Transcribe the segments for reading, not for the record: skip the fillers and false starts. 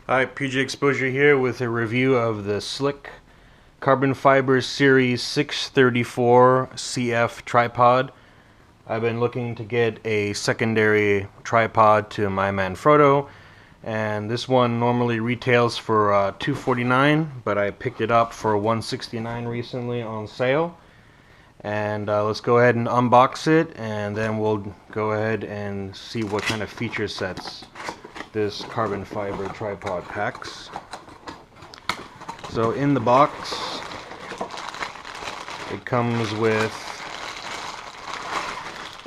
Hi, PG Exposure here with a review of the Slik Carbon Fiber Series 634 CF tripod. I've been looking to get a secondary tripod to my Manfrotto, and this one normally retails for $249, but I picked it up for $169 recently on sale. And let's go ahead and unbox it, and then we'll go ahead and see what kind of feature sets this carbon fiber tripod packs. So in the box, it comes with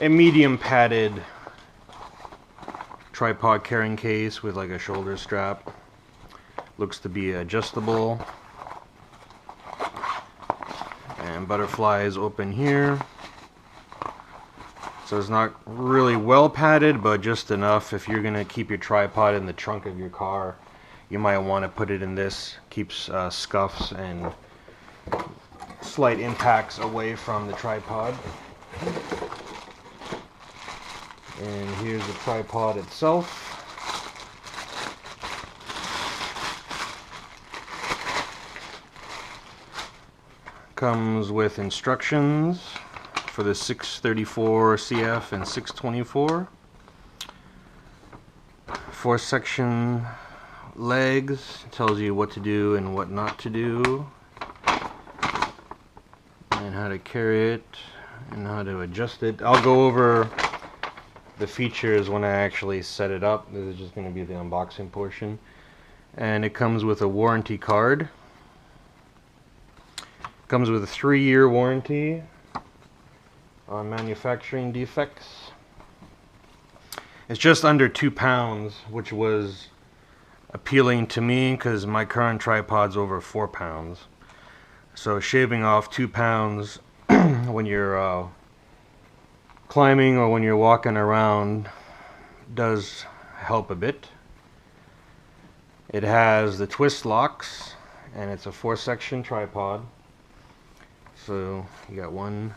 a medium padded tripod carrying case with like a shoulder strap. Looks to be adjustable. And butterflies open here. So it's not really well padded, but just enough. If you're going to keep your tripod in the trunk of your car, you might want to put it in this. Keeps scuffs and slight impacts away from the tripod. And here's the tripod itself. Comes with instructions for the 634 CF and 624. 4-section legs, tells you what to do and what not to do, and how to carry it and how to adjust it. I'll go over the features when I actually set it up. This is just going to be the unboxing portion. And it comes with a warranty card. Comes with a 3-year warranty on manufacturing defects. It's just under 2 pounds, which was appealing to me because my current tripod's over 4 pounds. So shaving off 2 pounds when you're climbing or when you're walking around does help a bit. It has the twist locks, and it's a 4-section tripod. So you got 1,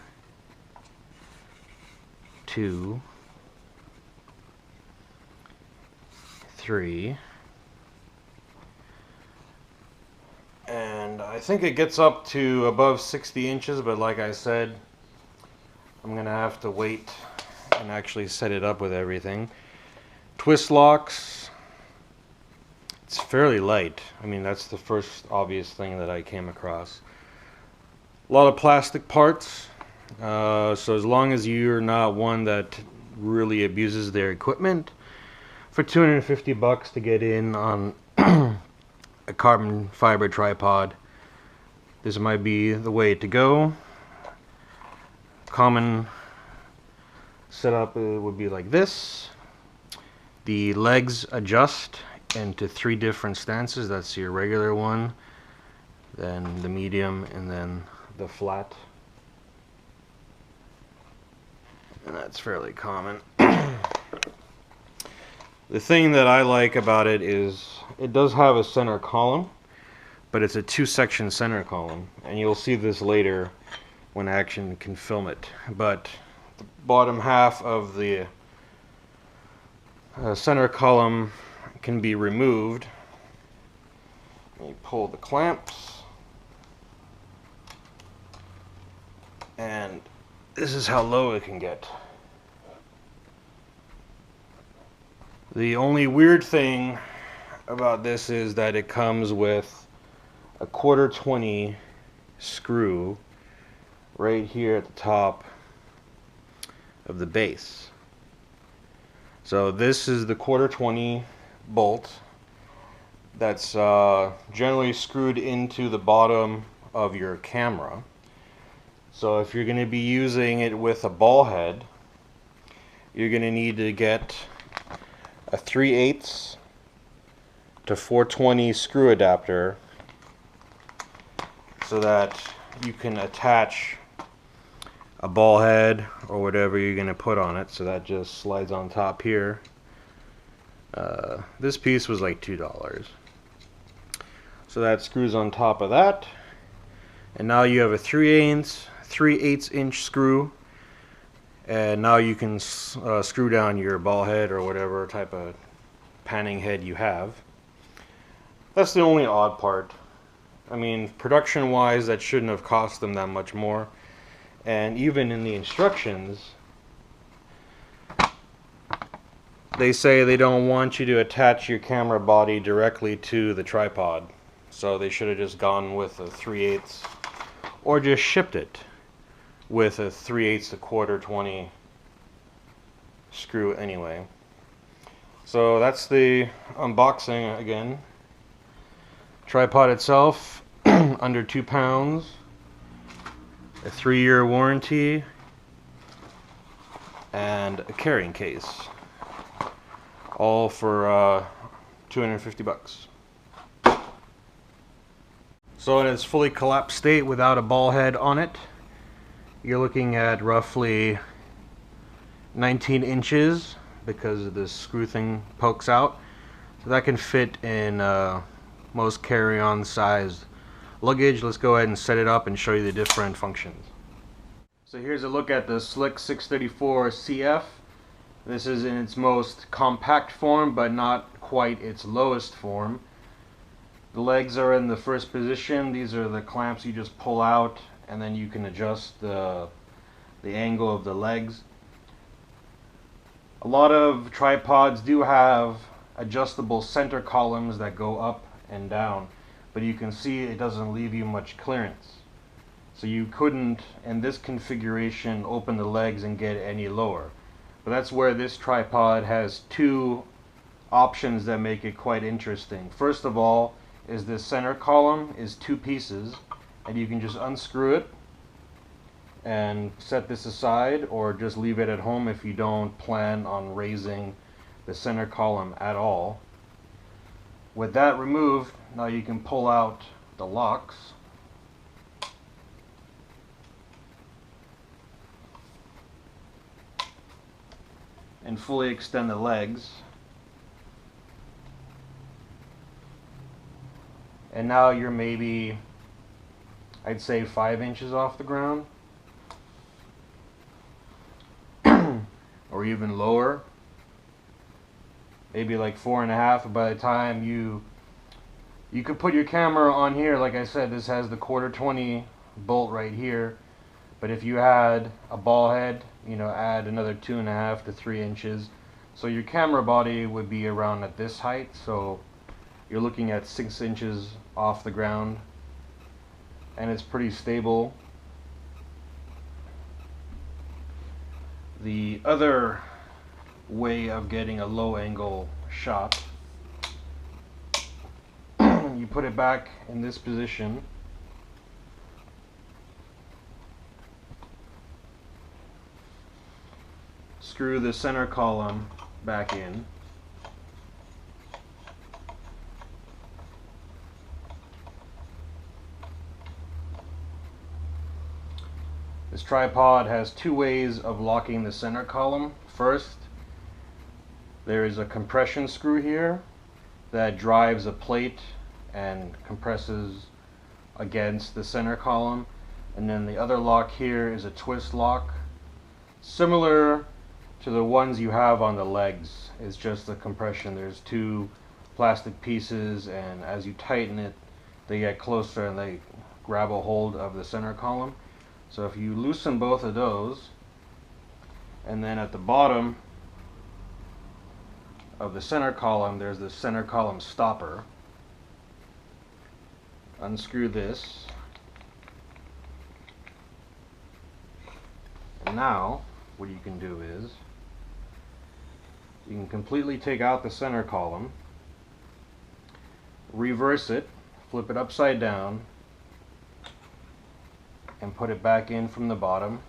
2, 3, and I think it gets up to above 60 inches, but like I said, I'm gonna have to wait and actually set it up with everything. Twist locks, it's fairly light. I mean, that's the first obvious thing that I came across. A lot of plastic parts, so as long as you're not one that really abuses their equipment, for $250 to get in on a carbon fiber tripod, this might be the way to go. Common setup would be like this. The legs adjust into 3 different stances. That's your regular one, then the medium, and then the flat. And that's fairly common. The thing that I like about it is it does have a center column, but it's a 2-section center column, and you'll see this later when I actually can film it. But the bottom half of the center column can be removed. You pull the clamps, and this is how low it can get. The only weird thing about this is that it comes with a 1/4-20 screw right here at the top of the base. So this is the 1/4-20 bolt that's generally screwed into the bottom of your camera. So if you're going to be using it with a ball head, you're going to need to get a 3/8 to 4/20 screw adapter so that you can attach a ball head or whatever you're going to put on it. So that just slides on top here. This piece was like $2. So that screws on top of that. And now you have a 3/8 inch screw, and now you can screw down your ball head or whatever type of panning head you have. That's the only odd part. I mean, production-wise, that shouldn't have cost them that much more. And even in the instructions, they say they don't want you to attach your camera body directly to the tripod. So they should have just gone with a 3/8 or just shipped it with a 3/8 to quarter 20 screw anyway. So that's the unboxing again. Tripod itself, under 2 pounds, a 3-year warranty, and a carrying case. All for 250 bucks. So in its fully collapsed state without a ball head on it, you're looking at roughly 19 inches because this screw thing pokes out. So that can fit in most carry-on sized luggage. Let's go ahead and set it up and show you the different functions. So here's a look at the Slik 634 CF. This is in its most compact form, but not quite its lowest form. The legs are in the first position. These are the clamps you just pull out, and then you can adjust the angle of the legs. A lot of tripods do have adjustable center columns that go up and down, but you can see it doesn't leave you much clearance. So you couldn't, in this configuration, open the legs and get any lower. But that's where this tripod has two options that make it quite interesting. First of all, is this center column is 2 pieces, and you can just unscrew it and set this aside, or just leave it at home if you don't plan on raising the center column at all. With that removed, now you can pull out the locks. And fully extend the legs. And now you're maybe, I'd say 5 inches off the ground. Or even lower. Maybe like 4.5. By the time you could put your camera on here, like I said, this has the quarter 20 bolt right here. But if you had a ball head, you know, add another 2.5 to 3 inches. So your camera body would be around at this height. So you're looking at 6 inches off the ground. And it's pretty stable. The other way of getting a low angle shot, you put it back in this position. Screw the center column back in. This tripod has 2 ways of locking the center column. First, there is a compression screw here that drives a plate and compresses against the center column. And then the other lock here is a twist lock, similar to the ones you have on the legs. It's just the compression. There's 2 plastic pieces, and as you tighten it, they get closer and they grab a hold of the center column. So if you loosen both of those, and then at the bottom of the center column there's the center column stopper. Unscrew this, and now what you can do is you can completely take out the center column, reverse it, flip it upside down, and put it back in from the bottom.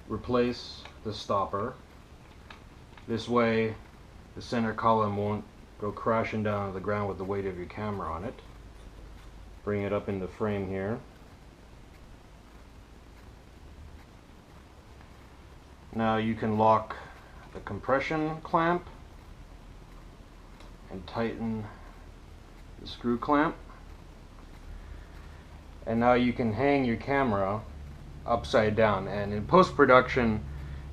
Replace the stopper. This way the center column won't go crashing down to the ground with the weight of your camera on it. Bring it up in the frame here. Now you can lock the compression clamp and tighten the screw clamp. And now you can hang your camera upside down, and in post-production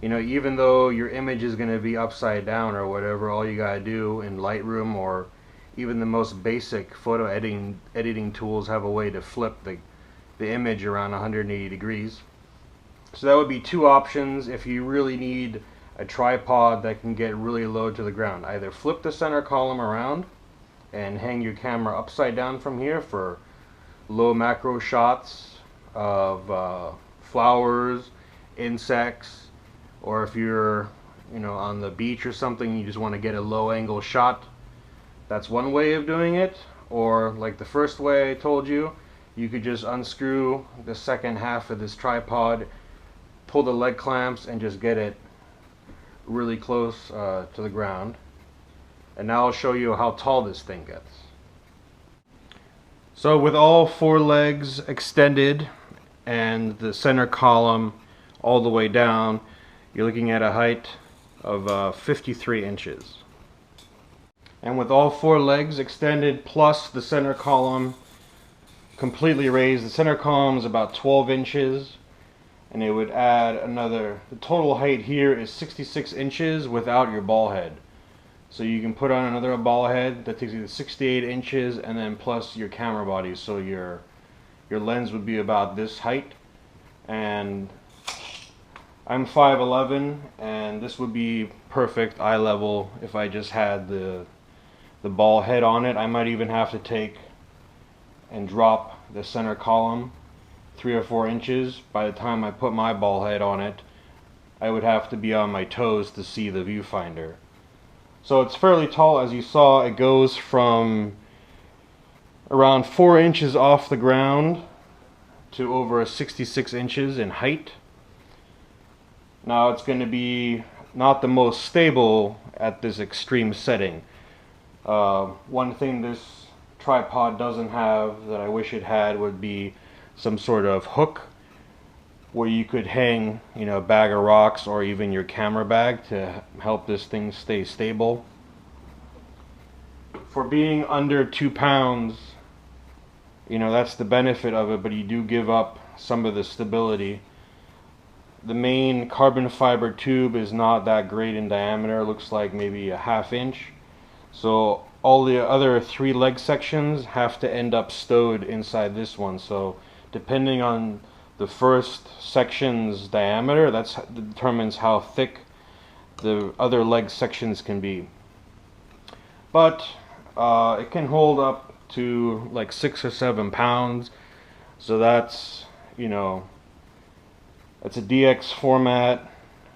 You know, even though your image is going to be upside down or whatever, all you got to do in Lightroom or even the most basic photo editing tools have a way to flip the image around 180 degrees. So that would be two options if you really need a tripod that can get really low to the ground. Either flip the center column around and hang your camera upside down from here for low macro shots of flowers, insects, or if you're, you know, on the beach or something, you just want to get a low angle shot. That's one way of doing it. Or like the first way I told you, you could just unscrew the second half of this tripod, pull the leg clamps, and just get it really close to the ground. And now I'll show you how tall this thing gets. So with all four legs extended and the center column all the way down, you're looking at a height of 53 inches. And with all four legs extended plus the center column completely raised, the center column is about 12 inches, and it would add another, the total height here is 66 inches without your ball head. So you can put on another ball head that takes you to 68 inches, and then plus your camera body, so your lens would be about this height. And I'm 5'11", and this would be perfect eye level if I just had the ball head on it. I might even have to take and drop the center column 3 or 4 inches. By the time I put my ball head on it, I would have to be on my toes to see the viewfinder. So it's fairly tall. As you saw, it goes from around 4 inches off the ground to over 66 inches in height. Now it's going to be not the most stable at this extreme setting. One thing this tripod doesn't have that I wish it had would be some sort of hook where you could hang, you know, a bag of rocks or even your camera bag to help this thing stay stable. For being under 2 pounds, you know, that's the benefit of it, but you do give up some of the stability. The main carbon fiber tube is not that great in diameter. It looks like maybe a ½ inch. So all the other 3 leg sections have to end up stowed inside this one. So depending on the first section's diameter, that determines how thick the other leg sections can be. But it can hold up to like 6 or 7 pounds. So that's, you know, it's a DX format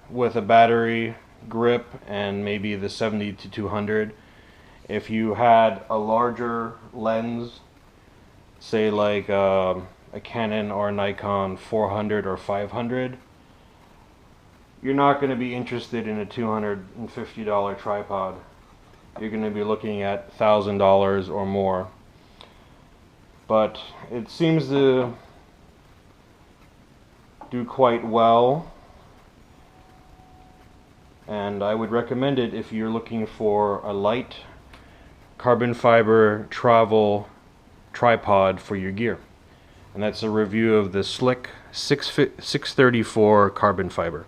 with a battery, grip, and maybe the 70 to 200. If you had a larger lens, say like a Canon or Nikon 400 or 500, you're not going to be interested in a $250 tripod. You're going to be looking at $1,000 or more. But it seems to do quite well, and I would recommend it if you're looking for a light carbon fiber travel tripod for your gear. And that's a review of the Slik 634 carbon fiber.